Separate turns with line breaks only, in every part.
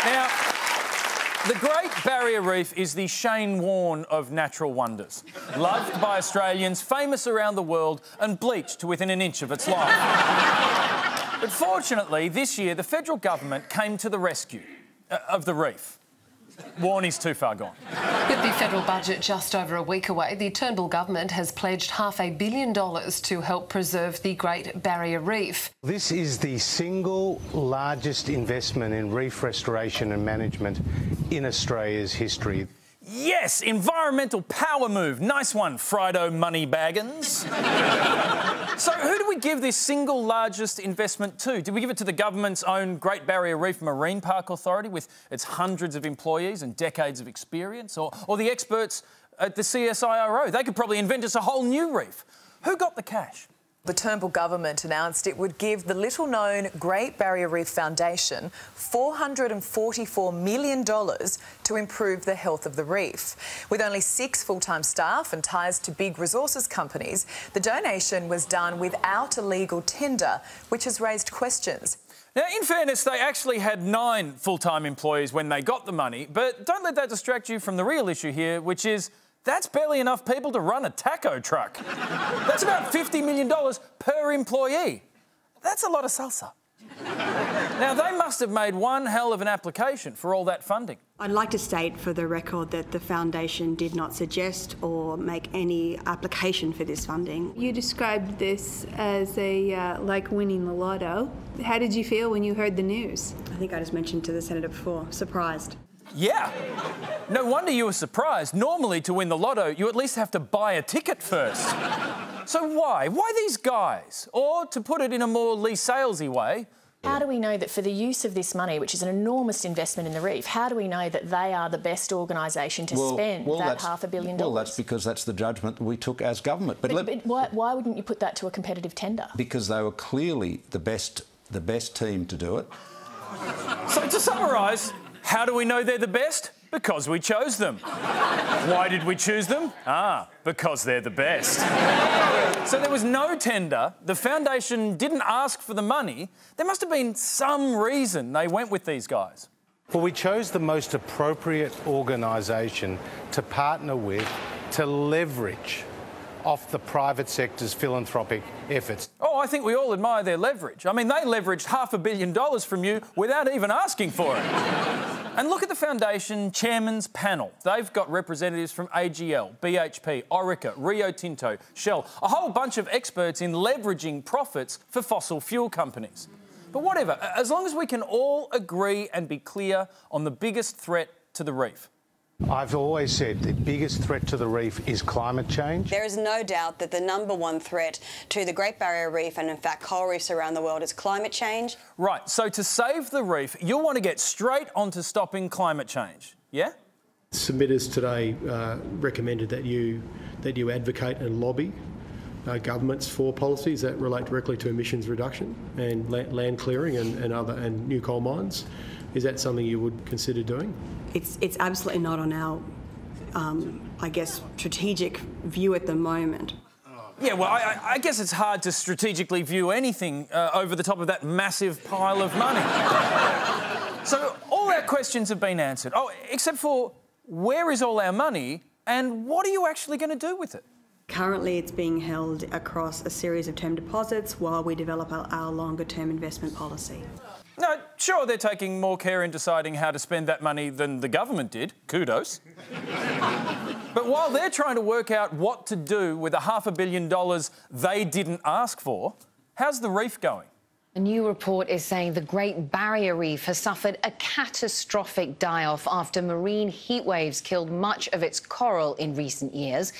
Now, the Great Barrier Reef is the Shane Warne of natural wonders. Loved by Australians, famous around the world and bleached to within an inch of its life. But fortunately, this year, the federal government came to the rescue of the reef. Warne is too far gone.
With the federal budget just over a week away, the Turnbull government has pledged $500 million to help preserve the Great Barrier Reef.
This is the single largest investment in reef restoration and management in Australia's history.
Yes, environmental power move. Nice one, Frido Moneybaggins. So who do we give this single largest investment to? Did we give it to the government's own Great Barrier Reef Marine Park Authority with its hundreds of employees and decades of experience? Or the experts at the CSIRO? They could probably invent us a whole new reef. Who got the cash?
The Turnbull government announced it would give the little-known Great Barrier Reef Foundation $444 million to improve the health of the reef. With only 6 full-time staff and ties to big resources companies, the donation was done without a legal tender, which has raised questions.
Now, in fairness, they actually had 9 full-time employees when they got the money, but don't let that distract you from the real issue here, which is that's barely enough people to run a taco truck. That's about $50 million per employee. That's a lot of salsa. Now, they must have made one hell of an application for all that funding.
I'd like to state for the record that the foundation did not suggest or make any application for this funding.
You described this as like winning the lotto. How did you feel when you heard the news?
I think I just mentioned to the Senator before, surprised.
Yeah. No wonder you were surprised. Normally, to win the lotto, you at least have to buy a ticket first. So why? Why these guys? Or, to put it in a more Lee Salesy way...
How do we know that for the use of this money, which is an enormous investment in the reef, how do we know that they are the best organisation to spend that $500 million?
Well, that's because that's the judgment we took as government.
But why wouldn't you put that to a competitive tender?
Because they were clearly the best team to do it.
So, to summarise... How do we know they're the best? Because we chose them. Why did we choose them? Because they're the best. So there was no tender, the foundation didn't ask for the money. There must have been some reason they went with these guys.
Well, we chose the most appropriate organisation to partner with to leverage off the private sector's philanthropic efforts.
Oh, I think we all admire their leverage. I mean, they leveraged $500 million from you without even asking for it. And look at the foundation chairman's panel. They've got representatives from AGL, BHP, Orica, Rio Tinto, Shell, a whole bunch of experts in leveraging profits for fossil fuel companies. But whatever, as long as we can all agree and be clear on the biggest threat to the reef.
I've always said the biggest threat to the reef is climate change.
There is no doubt that the #1 threat to the Great Barrier Reef and, in fact, coral reefs around the world is climate change.
Right, so to save the reef, you'll want to get straight onto stopping climate change, yeah?
Submitters today recommended that you advocate and lobby governments for policies that relate directly to emissions reduction and land clearing and new coal mines. Is that something you would consider doing?
It's absolutely not on our, I guess, strategic view at the moment.
Yeah, well, I guess it's hard to strategically view anything over the top of that massive pile of money. So all our questions have been answered. Oh, except for where is all our money and what are you actually going to do with it?
Currently, it's being held across a series of term deposits while we develop our longer-term investment policy.
No, sure, they're taking more care in deciding how to spend that money than the government did. Kudos. But while they're trying to work out what to do with the $500 million they didn't ask for, how's the reef going?
A new report is saying the Great Barrier Reef has suffered a catastrophic die-off after marine heatwaves killed much of its coral in recent years.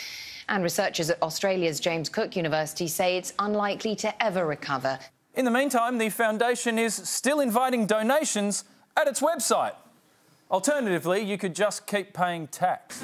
And researchers at Australia's James Cook University say it's unlikely to ever recover.
In the meantime, the foundation is still inviting donations at its website. Alternatively, you could just keep paying tax.